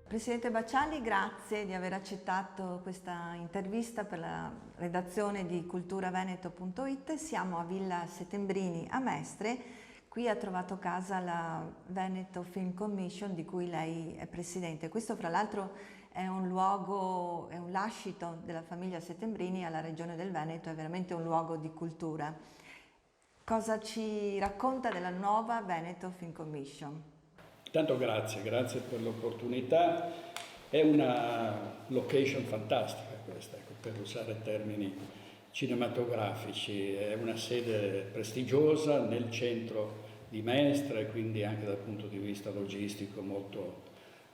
Presidente Baciali, grazie di aver accettato questa intervista per la redazione di culturaveneto.it. Siamo a Villa Settembrini a Mestre. Qui ha trovato casa la Veneto Film Commission di cui lei è presidente. Questo fra l'altro è un luogo, è un lascito della famiglia Settembrini alla Regione del Veneto, è veramente un luogo di cultura. Cosa ci racconta della nuova Veneto Film Commission? Tanto grazie per l'opportunità. È una location fantastica questa, ecco, per usare termini cinematografici. È una sede prestigiosa nel centro di Mestre, quindi anche dal punto di vista logistico molto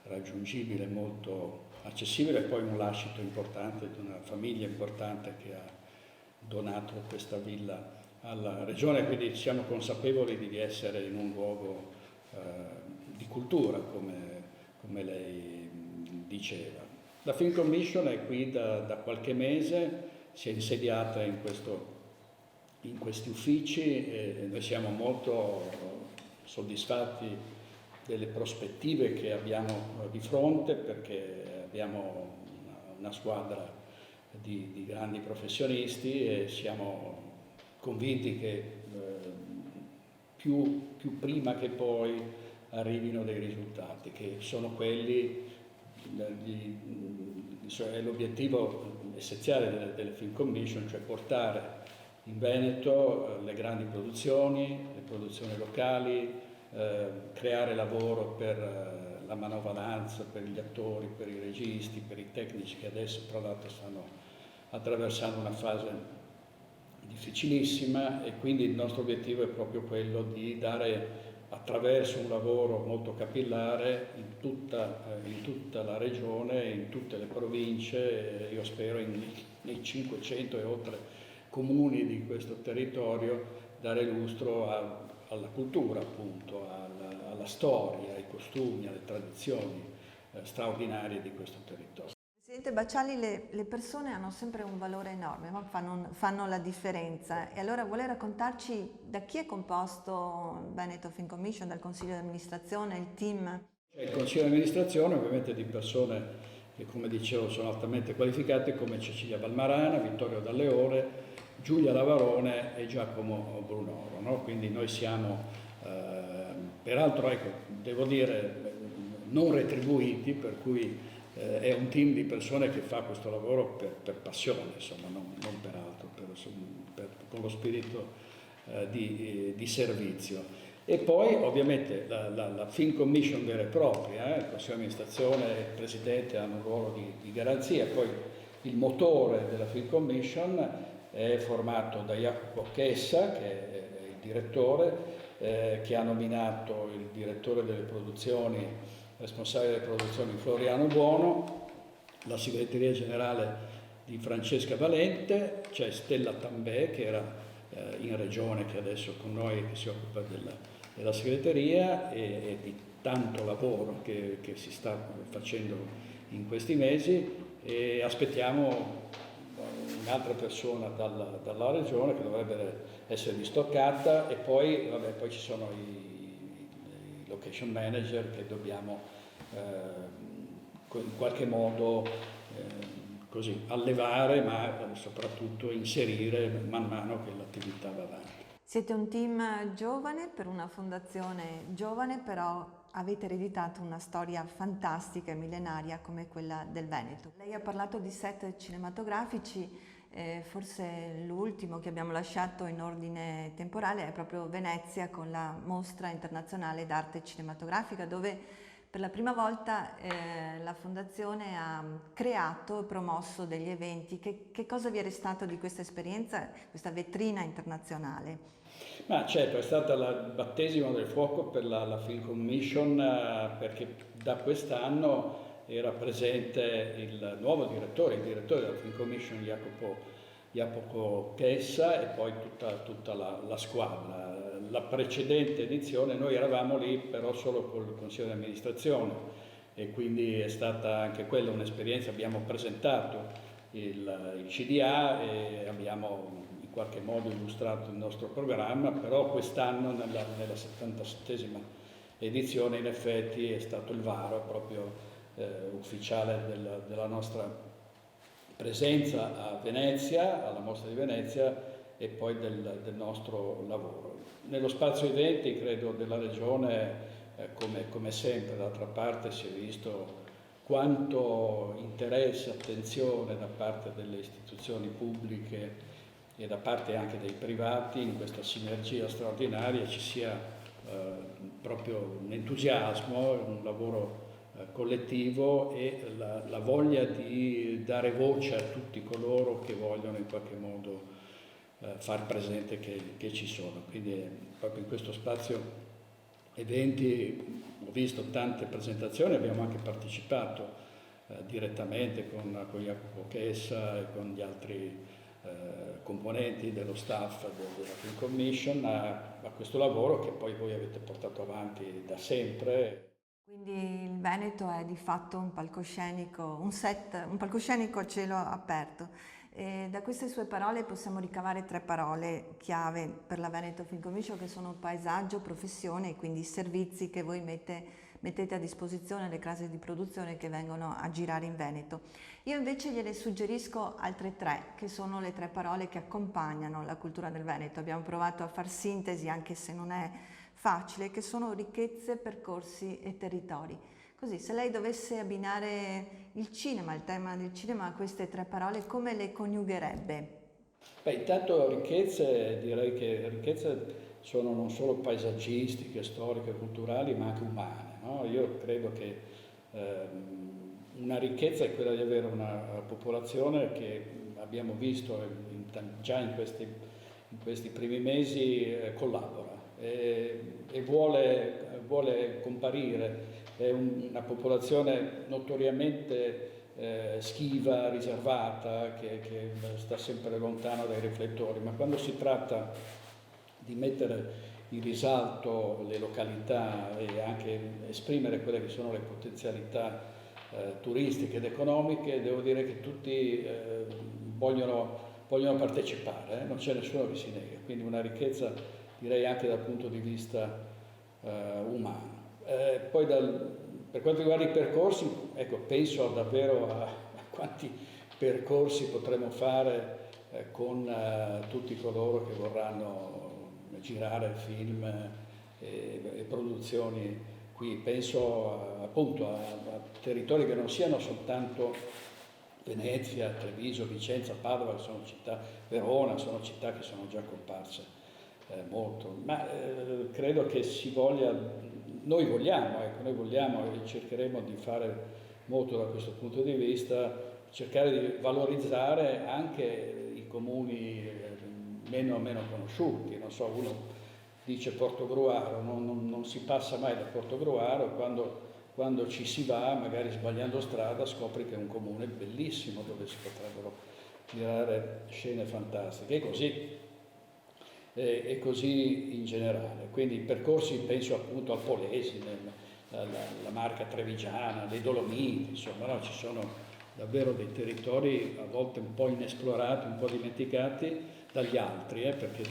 raggiungibile, molto accessibile, e poi un lascito importante di una famiglia importante che ha donato questa villa alla regione, quindi siamo consapevoli di essere in un luogo di cultura, come lei diceva. La Film Commission è qui da qualche mese, si è insediata in questi uffici e noi siamo molto soddisfatti delle prospettive che abbiamo di fronte, perché abbiamo una squadra di grandi professionisti e siamo convinti che più prima che poi arrivino dei risultati, che sono quelli, è l'obiettivo essenziale delle Film Commission, cioè portare in Veneto le grandi produzioni, le produzioni locali, creare lavoro per la manovalanza, per gli attori, per i registi, per i tecnici che adesso tra l'altro stanno attraversando una fase difficilissima, e quindi il nostro obiettivo è proprio quello di dare, attraverso un lavoro molto capillare in tutta la regione, in tutte le province, io spero nei 500 e oltre comuni di questo territorio, dare lustro alla cultura, appunto, alla storia, ai costumi, alle tradizioni straordinarie di questo territorio. Presidente Baciali, le persone hanno sempre un valore enorme, no? fanno la differenza, e allora vuole raccontarci da chi è composto il Veneto Film Commission, dal Consiglio di amministrazione, il team? Il Consiglio di amministrazione ovviamente di persone che, come dicevo, sono altamente qualificate, come Cecilia Valmarana, Vittorio Dalleore, Giulia Lavarone e Giacomo Brunoro, no? Quindi noi siamo, peraltro, ecco, devo dire, non retribuiti, per cui è un team di persone che fa questo lavoro per passione, insomma, non per altro, con lo spirito di servizio. E poi ovviamente la Film Commission vera e propria, il Consiglio di amministrazione e il Presidente hanno un ruolo di garanzia, poi il motore della Film Commission è formato da Jacopo Chessa, che è il direttore, che ha nominato il direttore delle produzioni, responsabile delle produzioni Floriano Buono, la segreteria generale di Francesca Valente, c'è Stella Tambè che era in regione, che adesso è con noi, che si occupa della segreteria e di tanto lavoro che si sta facendo in questi mesi, e aspettiamo un'altra persona dalla regione che dovrebbe essere distoccata, e poi ci sono i location manager che dobbiamo in qualche modo così allevare, ma soprattutto inserire man mano che l'attività va avanti. Siete un team giovane per una fondazione giovane, però avete ereditato una storia fantastica e millenaria come quella del Veneto. Lei ha parlato di set cinematografici, forse l'ultimo che abbiamo lasciato in ordine temporale è proprio Venezia, con la Mostra Internazionale d'Arte Cinematografica, dove per la prima volta la Fondazione ha creato e promosso degli eventi. Che cosa vi è restato di questa esperienza, questa vetrina internazionale? Ma certo, è stata il battesimo del fuoco per la Film Commission, perché da quest'anno era presente il nuovo direttore, il direttore della Film Commission, Jacopo Chessa, e poi tutta la squadra. La precedente edizione noi eravamo lì però solo col Consiglio di amministrazione, e quindi è stata anche quella un'esperienza. Abbiamo presentato il CDA e abbiamo in qualche modo illustrato il nostro programma, però quest'anno nella 77esima edizione in effetti è stato il varo proprio ufficiale della nostra presenza a Venezia, alla Mostra di Venezia, e poi del nostro lavoro. Nello spazio eventi, credo, della Regione, come sempre, d'altra parte si è visto quanto interesse e attenzione da parte delle istituzioni pubbliche e da parte anche dei privati in questa sinergia straordinaria ci sia proprio un entusiasmo, un lavoro collettivo e la voglia di dare voce a tutti coloro che vogliono in qualche modo far presente che ci sono. Quindi proprio in questo spazio eventi ho visto tante presentazioni, abbiamo anche partecipato direttamente con Jacopo Chessa e con gli altri componenti dello staff della Film Commission a questo lavoro che poi voi avete portato avanti da sempre. Quindi il Veneto è di fatto un palcoscenico, un palcoscenico a cielo aperto. E da queste sue parole possiamo ricavare 3 parole chiave per la Veneto Film Commission che sono paesaggio, professione e quindi servizi che voi mettete a disposizione alle case di produzione che vengono a girare in Veneto. Io invece gliene suggerisco altre 3 che sono le 3 parole che accompagnano la cultura del Veneto. Abbiamo provato a far sintesi anche se non è facile, che sono ricchezze, percorsi e territori. Così, se lei dovesse abbinare il cinema, il tema del cinema a queste 3 parole, come le coniugherebbe? Beh, intanto ricchezze, direi che ricchezze sono non solo paesaggistiche, storiche, culturali, ma anche umane, no? Io credo che una ricchezza è quella di avere una popolazione che abbiamo visto già in questi primi mesi collabora e vuole comparire. È una popolazione notoriamente schiva, riservata, che sta sempre lontana dai riflettori, ma quando si tratta di mettere in risalto le località e anche esprimere quelle che sono le potenzialità turistiche ed economiche, devo dire che tutti vogliono partecipare, non c'è nessuno che si nega, quindi una ricchezza direi anche dal punto di vista umano. Poi per quanto riguarda i percorsi, ecco, penso davvero a quanti percorsi potremo fare con tutti coloro che vorranno girare film e produzioni qui. Penso appunto a territori che non siano soltanto Venezia, Treviso, Vicenza, Padova, che sono città, Verona, sono città che sono già comparse molto, ma credo che noi vogliamo e cercheremo di fare molto da questo punto di vista, cercare di valorizzare anche i comuni meno conosciuti. Non so, uno dice Portogruaro, non si passa mai da Portogruaro, quando ci si va, magari sbagliando strada, scopri che è un comune bellissimo dove si potrebbero girare scene fantastiche, e così in generale. Quindi i percorsi, penso appunto al Polesine, la Marca Trevigiana, le Dolomiti, insomma, no? Ci sono davvero dei territori a volte un po' inesplorati, un po' dimenticati dagli altri, perché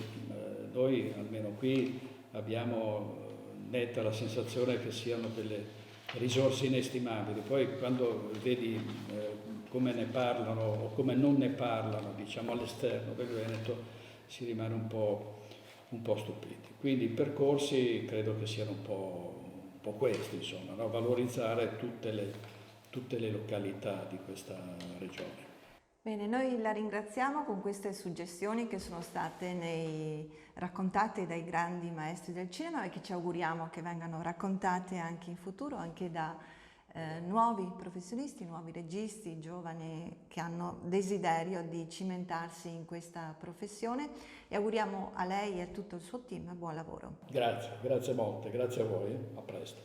noi almeno qui abbiamo netta la sensazione che siano delle risorse inestimabili. Poi quando vedi come ne parlano o come non ne parlano, diciamo, all'esterno del Veneto, si rimane un po' stupiti. Quindi i percorsi credo che siano un po' questi, insomma, no? Valorizzare tutte le località di questa regione. Bene, noi la ringraziamo con queste suggestioni che sono state raccontate dai grandi maestri del cinema e che ci auguriamo che vengano raccontate anche in futuro, anche da nuovi professionisti, nuovi registi, giovani che hanno desiderio di cimentarsi in questa professione, e auguriamo a lei e a tutto il suo team buon lavoro. Grazie molte, grazie a voi, a presto.